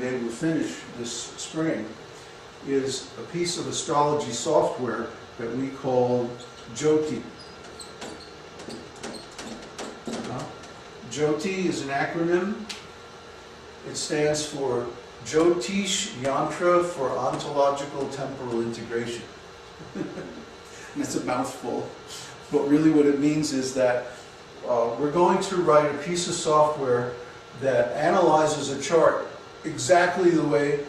been able to finish this spring is a piece of astrology software that we call Jyoti. Jyoti is an acronym. It stands for Jyotish Yantra for Ontological Temporal Integration. It's a mouthful, but really what it means is that we're going to write a piece of software that analyzes a chart exactly the way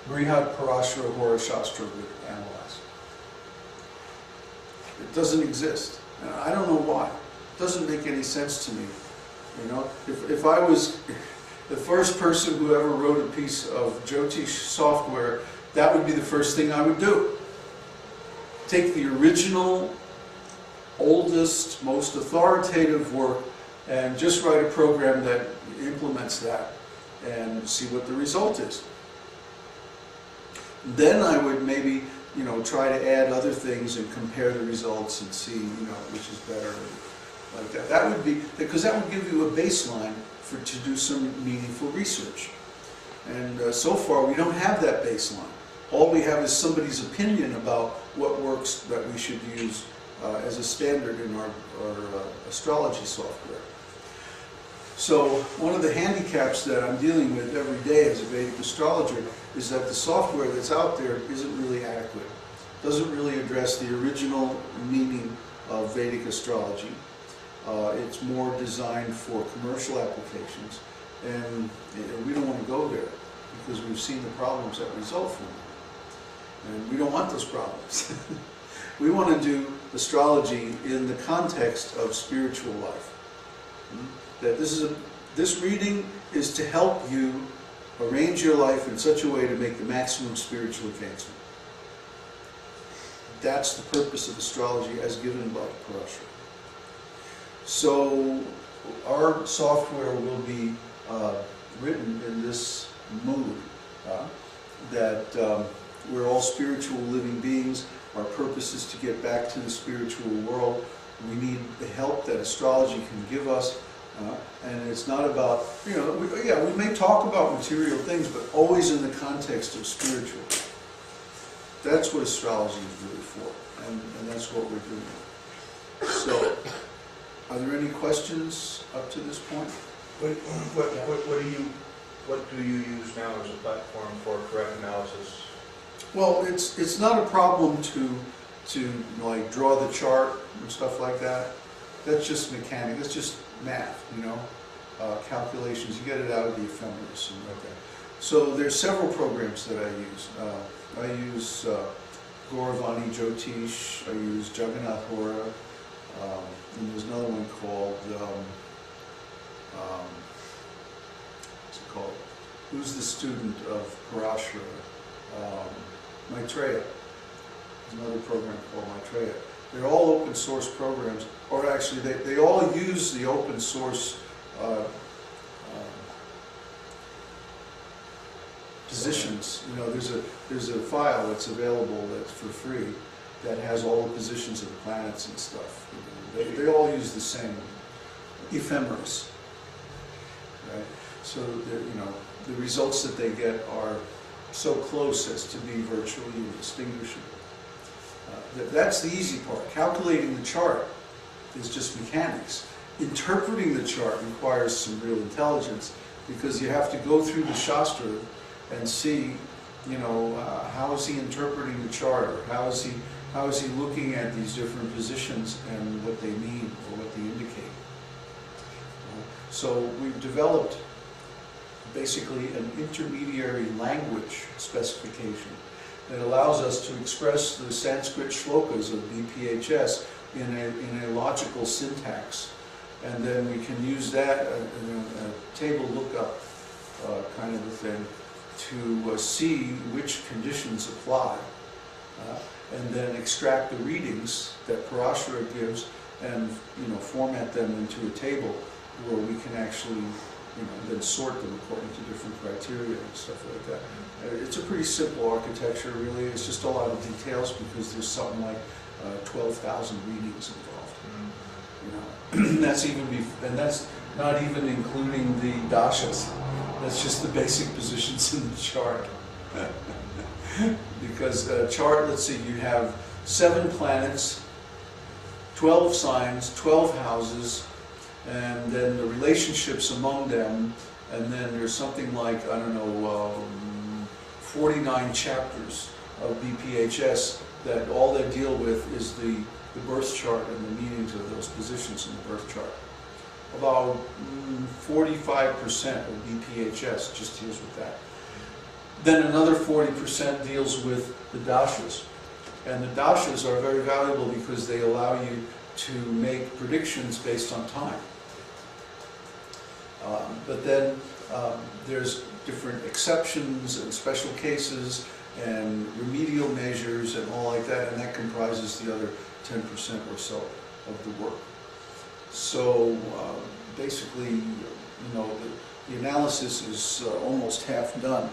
Brihad Parashara Hora Shastra would analyze. It doesn't exist. And I don't know why. It doesn't make any sense to me. You know, if I was the first person who ever wrote a piece of Jyotish software, that would be the first thing I would do. Take the original, oldest, most authoritative work and just write a program that implements that and see what the result is. Then I would maybe, you know, try to add other things and compare the results and see, you know, which is better. Like that. That would be, because that would give you a baseline to do some meaningful research. And so far we don't have that baseline. All we have is somebody's opinion about what works that we should use as a standard in our astrology software. So one of the handicaps that I'm dealing with every day as a Vedic astrologer is that the software that's out there isn't really adequate. Doesn't really address the original meaning of Vedic astrology. It's more designed for commercial applications, and we don't want to go there because we've seen the problems that result from it. And we don't want those problems. We want to do astrology in the context of spiritual life. That this reading is to help you arrange your life in such a way to make the maximum spiritual advancement. That's the purpose of astrology as given by Parashara. So our software will be written in this mood, that we're all spiritual living beings. Our purpose is to get back to the spiritual world. We need the help that astrology can give us. And it's not about, you know, we may talk about material things, but always in the context of spiritual. That's what astrology is really for, and that's what we're doing. So, are there any questions up to this point? What do you use now as a platform for correct analysis? Well, it's not a problem to like draw the chart and stuff like that. That's just mechanic. That's just math, you know, calculations. You get it out of the ephemeris. Okay. So there's several programs that I use. I use Gauravani Jyotish. I use Jagannath Hora. And there's another one called, what's it called? Who's the student of Parashara? Maitreya. There's another program called Maitreya. They're all open source programs, or actually they all use the open source positions. You know, there's a file that's available that's for free that has all the positions of the planets and stuff. You know, they all use the same ephemeris, right? So you know, the results that they get are so close as to be virtually indistinguishable. That's the easy part. Calculating the chart is just mechanics. Interpreting the chart requires some real intelligence, because you have to go through the Shastra and see, you know, how is he interpreting the chart, or how is he looking at these different positions and what they mean or what they indicate. So we've developed basically an intermediary language specification that allows us to express the Sanskrit shlokas of BPHS in a logical syntax. And then we can use that, a table lookup kind of a thing, to see which conditions apply. And then extract the readings that Parashara gives and, you know, format them into a table where we can actually, you know, then sort them according to different criteria and stuff like that. It's a pretty simple architecture, really. It's just a lot of details because there's something like 12,000 readings involved. You know, that's not even including the dashas. That's just the basic positions in the chart. Because chart, let's see, you have 7 planets, 12 signs, 12 houses, and then the relationships among them, and then there's something like, I don't know, 49 chapters of BPHS that all they deal with is the birth chart and the meanings of those positions in the birth chart. About 45% of BPHS just deals with that. Then another 40% deals with the dashas. And the dashas are very valuable because they allow you to make predictions based on time. But then there's different exceptions and special cases and remedial measures and all like that, and that comprises the other 10% or so of the work. So basically, you know, the analysis is almost half done.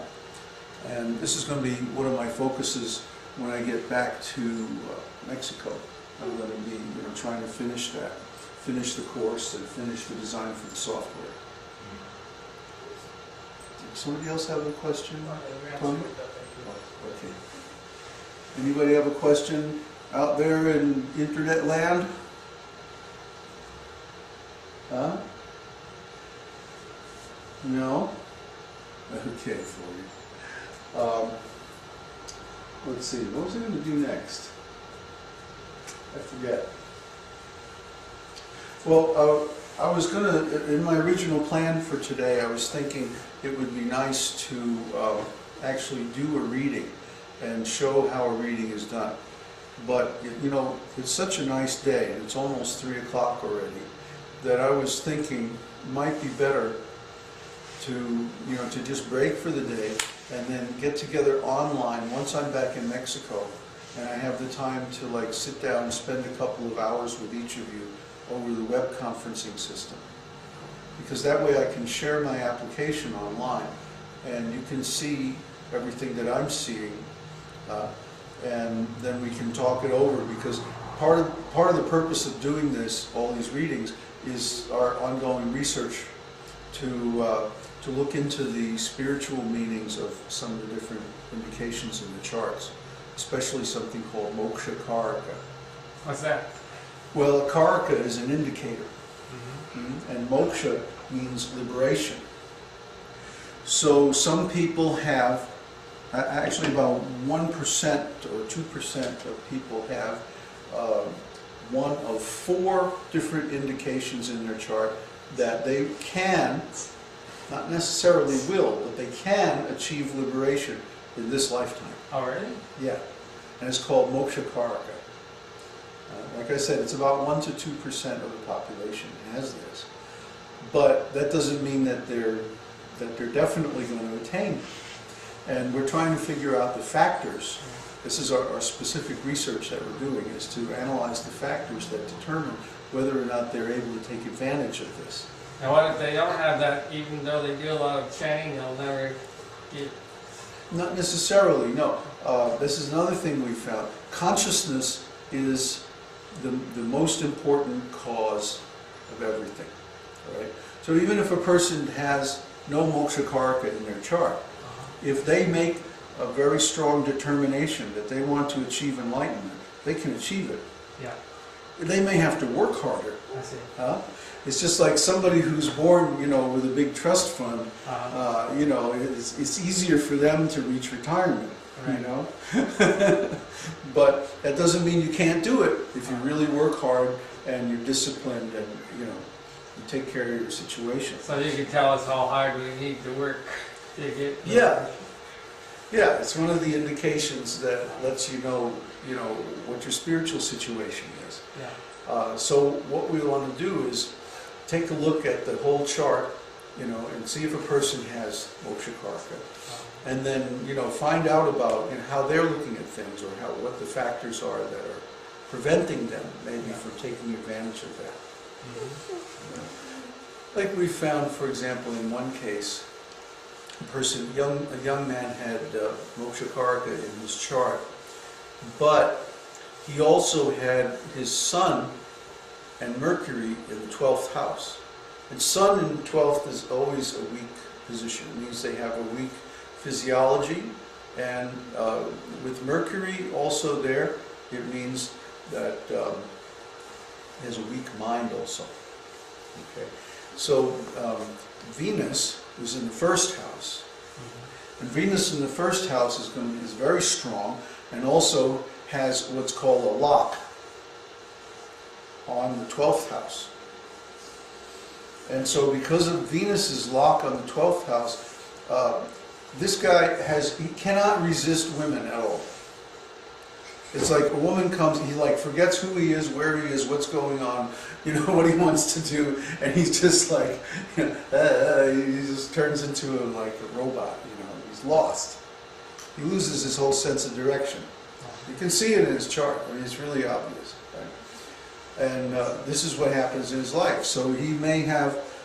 And this is going to be one of my focuses when I get back to Mexico. I'm going to be, you know, trying to finish that, finish the course and finish the design for the software. Somebody else have a question? Tony? Okay. Anybody have a question out there in internet land? Huh? No? Okay, for you. Let's see, what was I going to do next? I forget. Well, I was going to, in my original plan for today, I was thinking it would be nice to actually do a reading and show how a reading is done. But, you know, it's such a nice day, and it's almost 3 o'clock already, that I was thinking it might be better to, you know, to just break for the day and then get together online once I'm back in Mexico and I have the time to like sit down and spend a couple of hours with each of you over the web conferencing system. Because that way I can share my application online and you can see everything that I'm seeing, and then we can talk it over, because part of the purpose of doing this, all these readings, is our ongoing research to look into the spiritual meanings of some of the different indications in the charts, especially something called moksha karaka. What's that? Well, a karaka is an indicator, and moksha means liberation. So some people have, actually about 1% or 2% of people have one of 4 different indications in their chart that they can, not necessarily will, but they can achieve liberation in this lifetime. Oh, really? Yeah, and it's called moksha karaka. Like I said, it's about 1 to 2% of the population has this, but that doesn't mean that they're definitely going to attain it. And we're trying to figure out the factors. This is our specific research that we're doing, is to analyze the factors that determine whether or not they're able to take advantage of this. Now what if they don't have that, even though they do a lot of chanting, they'll never get... Not necessarily, no. This is another thing we found. Consciousness is the most important cause of everything. Right? So even if a person has no moksha karaka in their chart, if they make a very strong determination that they want to achieve enlightenment, they can achieve it. Yeah. They may have to work harder. I see. It's just like somebody who's born, you know, with a big trust fund. You know, it's easier for them to reach retirement. Right. You know, but that doesn't mean you can't do it if you really work hard and you're disciplined and you know you take care of your situation. So you can tell us how hard we need to work to get... Yeah. Yeah, it's one of the indications that lets you know what your spiritual situation is. Yeah. So what we want to do is take a look at the whole chart, you know, and see if a person has moksha karaka, and then find out about how they're looking at things, or what the factors are that are preventing them maybe from taking advantage of that. Like we found, for example, in one case, a young man had moksha karaka in his chart, but he also had his sun and Mercury in the 12th house. And sun in 12th is always a weak position. It means they have a weak physiology, and with Mercury also there, it means that he has a weak mind also. Okay, so Venus is in the first house, and Venus in the first house is very strong, and also has what's called a lock on the 12th house. And so because of Venus's lock on the 12th house, this guy he cannot resist women at all. It's like a woman comes, he like forgets who he is, where he is, what's going on, you know, what he wants to do, and he's just like, you know, he just turns into like a robot, you know, he's lost. He loses his whole sense of direction. You can see it in his chart. I mean, it's really obvious. Right? And this is what happens in his life. So he may have